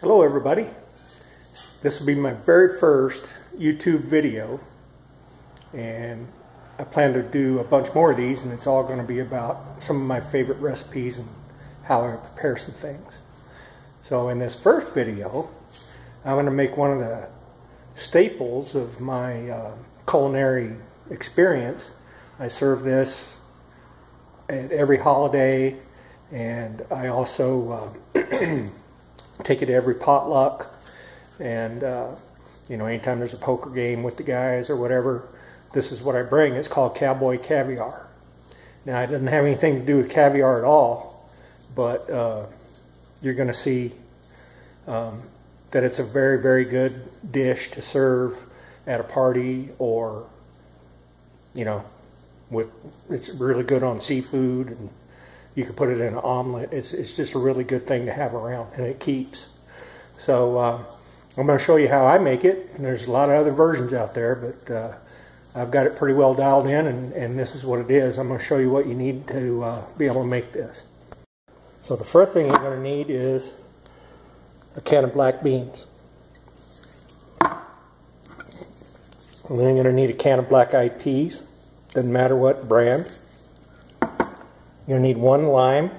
Hello everybody. This will be my very first YouTube video, and I plan to do a bunch more of these, and it's all going to be about some of my favorite recipes and how I prepare some things. So in this first video, I'm going to make one of the staples of my culinary experience. I serve this at every holiday, and I also take it to every potluck, and you know, anytime there's a poker game with the guys or whatever, this is what I bring. It's called cowboy caviar. Now, it doesn't have anything to do with caviar at all, but you're going to see that it's a very, very good dish to serve at a party, or you know, it's really good on seafood, and you can put it in an omelet. It's just a really good thing to have around, and it keeps. So I'm going to show you how I make it, and there's a lot of other versions out there, but I've got it pretty well dialed in, and this is what it is. I'm going to show you what you need to be able to make this. So the first thing you're going to need is a can of black beans. And then you're going to need a can of black-eyed peas. Doesn't matter what brand. You're going to need 1 lime.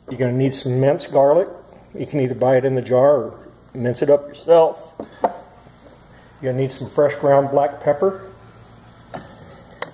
You're going to need some minced garlic. You can either buy it in the jar or mince it up yourself. You're going to need some fresh ground black pepper. You're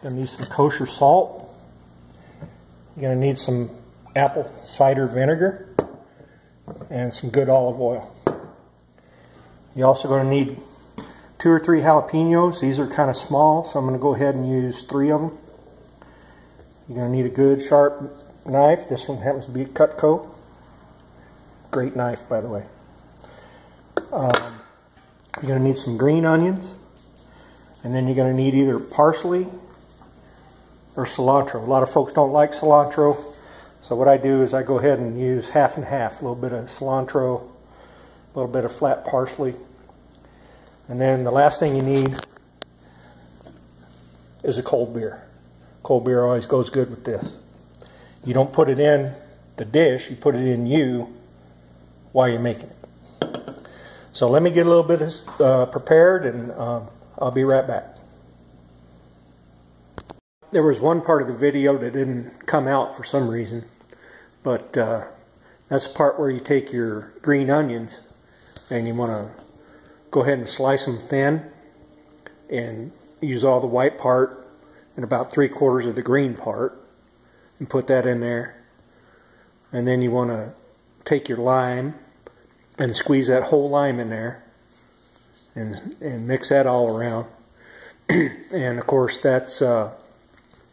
going to need some kosher salt. You're going to need some apple cider vinegar and some good olive oil. You're also going to need 2 or 3 jalapenos. These are kind of small, so I'm going to go ahead and use 3 of them. You're going to need a good sharp knife. This one happens to be a Cutco. Great knife, by the way. You're going to need some green onions. And then you're going to need either parsley or cilantro. A lot of folks don't like cilantro. So what I do is I go ahead and use half and half. A little bit of cilantro, a little bit of flat parsley. And then the last thing you need is a cold beer. Cold beer always goes good with this. You don't put it in the dish, you put it in you while you're making it. So let me get a little bit prepared, and I'll be right back. There was one part of the video that didn't come out for some reason, but that's the part where you take your green onions and you want to go ahead and slice them thin and use all the white part and about 3/4 of the green part and put that in there. And then you want to take your lime and squeeze that whole lime in there and mix that all around. And of course, that's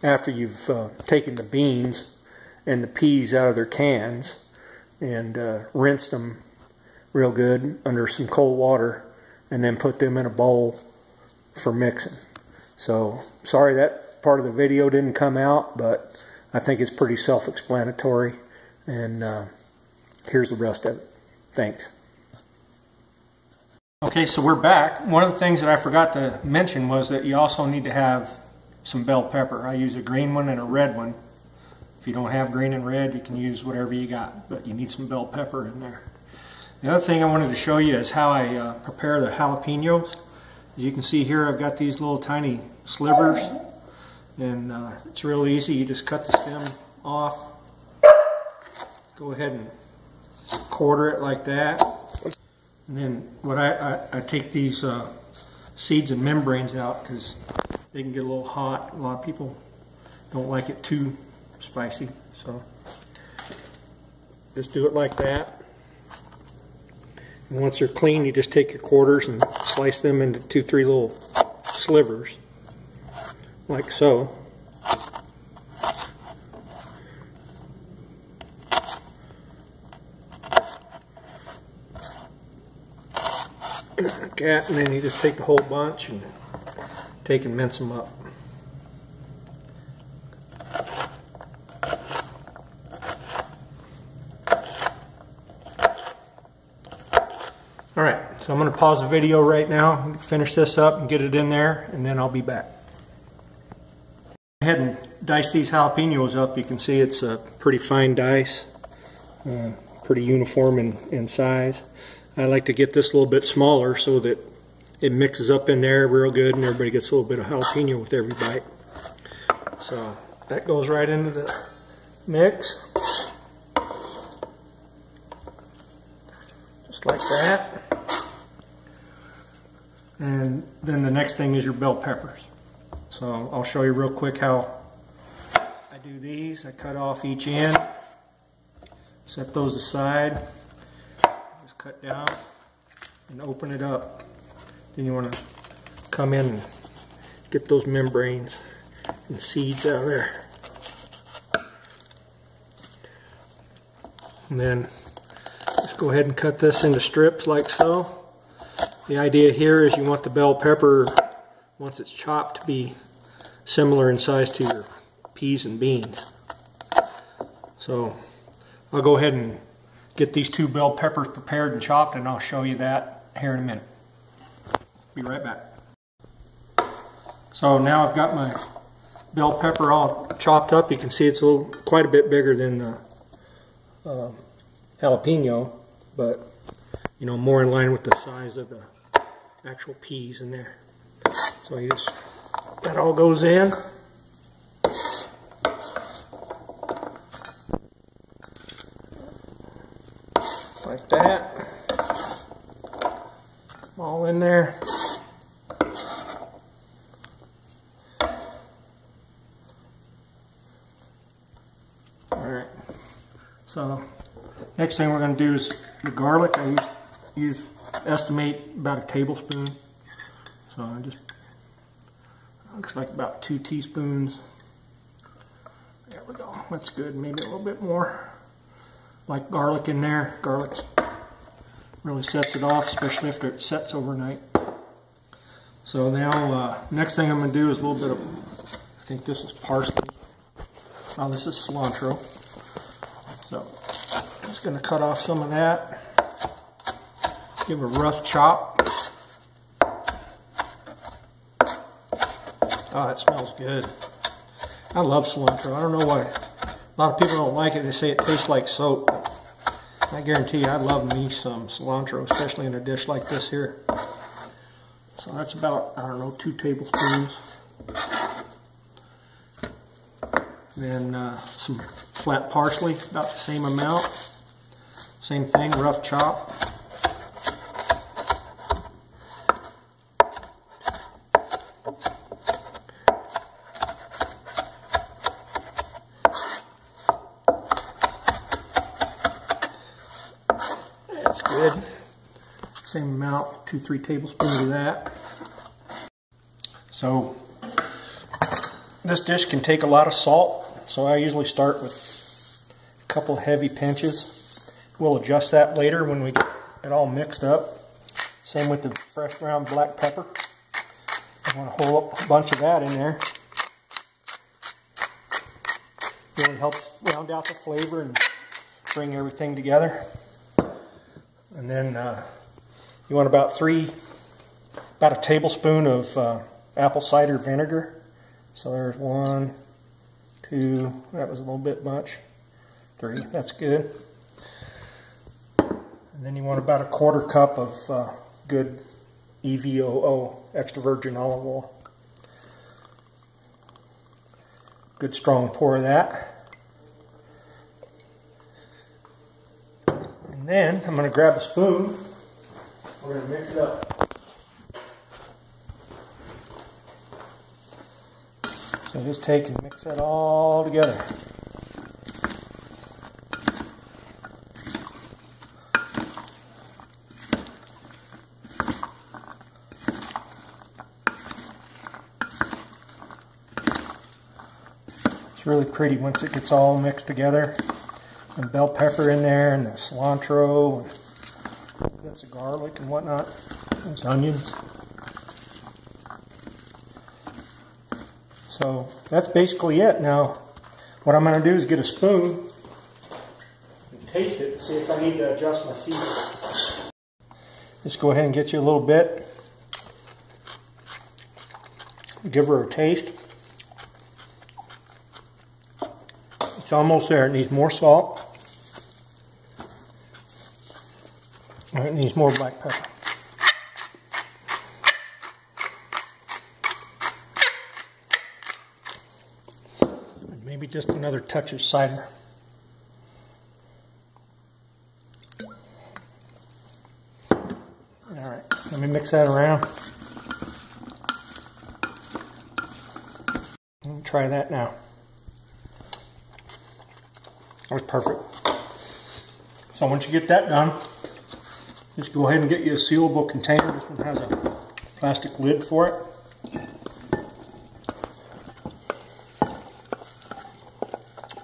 after you've taken the beans and the peas out of their cans and rinsed them real good under some cold water, and then put them in a bowl for mixing. So sorry that part of the video didn't come out, but I think it's pretty self-explanatory, and here's the rest of it. Thanks. Okay, so we're back. One of the things that I forgot to mention was that you also need to have some bell pepper. I use a green one and a red one. If you don't have green and red, you can use whatever you got, but you need some bell pepper in there. The other thing I wanted to show you is how I prepare the jalapenos. As you can see here, I've got these little tiny slivers, and it's real easy. You just cut the stem off, go ahead and quarter it like that, and then what I take these seeds and membranes out because they can get a little hot. A lot of people don't like it too spicy, so just do it like that. And once they're clean, you just take your quarters and slice them into 2 or 3 little slivers, like so. Like that, and then you just take the whole bunch and take and mince them up. Alright, so I'm going to pause the video right now, finish this up and get it in there, and then I'll be back. Go ahead and dice these jalapenos up. You can see it's a pretty fine dice. Put pretty uniform in size. I like to get this a little bit smaller so that it mixes up in there real good and everybody gets a little bit of jalapeno with every bite. So that goes right into the mix. Just like that. And then the next thing is your bell peppers. So I'll show you real quick how I do these. I cut off each end, set those aside, just cut down and open it up. Then you want to come in and get those membranes and seeds out of there. And then just go ahead and cut this into strips like so. The idea here is you want the bell pepper, once it's chopped, to be similar in size to your peas and beans. So I'll go ahead and get these 2 bell peppers prepared and chopped, and I'll show you that here in a minute. Be right back. So now I've got my bell pepper all chopped up. You can see it's quite a bit bigger than the jalapeno, but you know, more in line with the size of the actual peas in there. So you just, that all goes in. Like that. All in there. Alright. So next thing we're going to do is the garlic. I estimate about a tablespoon. So I just, looks like about 2 teaspoons. There we go. That's good. Maybe a little bit more. Like garlic in there. Garlic really sets it off, especially after it sets overnight. So now, next thing I'm going to do is a little bit of, I think this is parsley. Oh, this is cilantro. So I'm just going to cut off some of that. Give a rough chop. Oh, it smells good. I love cilantro. I don't know why a lot of people don't like it. They say it tastes like soap. But I guarantee you, I love me some cilantro, especially in a dish like this here. So that's about, I don't know, 2 tablespoons. Then some flat parsley, about the same amount. Same thing, rough chop. That's good. Same amount, 2-3 tablespoons of that. So this dish can take a lot of salt, so I usually start with a couple heavy pinches. We'll adjust that later when we get it all mixed up. Same with the fresh ground black pepper. I want a whole bunch of that in there. Really helps round out the flavor and bring everything together. And then you want about a tablespoon of apple cider vinegar. So there's 1, 2, that was a little bit much. 3, that's good. And then you want about a 1/4 cup of good EVOO, extra virgin olive oil. Good strong pour of that. And then I'm going to grab a spoon. We're going to mix it up. So just take and mix that all together. It's really pretty once it gets all mixed together. And bell pepper in there, and the cilantro, and bits of garlic and whatnot. There's onions. So that's basically it. Now, what I'm going to do is get a spoon and taste it and see if I need to adjust my seasoning. Just go ahead and get you a little bit. Give her a taste. It's almost there. It needs more salt. It needs more black pepper. And maybe just another touch of cider. Alright, let me mix that around. Try that now. That was perfect. So once you get that done, just go ahead and get you a sealable container. This one has a plastic lid for it.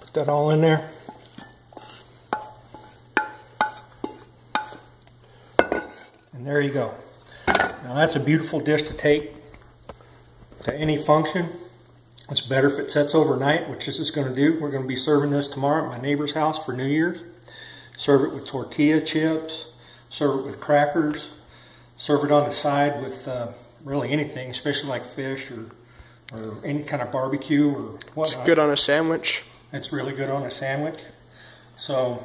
Put that all in there. And there you go. Now that's a beautiful dish to take to any function. It's better if it sets overnight, which this is going to do. We're going to be serving this tomorrow at my neighbor's house for New Year's. Serve it with tortilla chips, serve it with crackers, serve it on the side with really anything, especially like fish or any kind of barbecue or whatnot. It's good on a sandwich. It's really good on a sandwich. So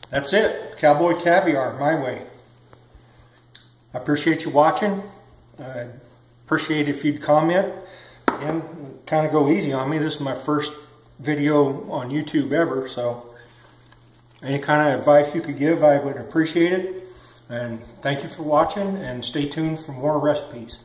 that's it. Cowboy caviar, my way. I appreciate you watching. I appreciate if you'd comment. And kind of go easy on me. This is my first video on YouTube ever, so any kind of advice you could give, I would appreciate it. And thank you for watching, and stay tuned for more recipes.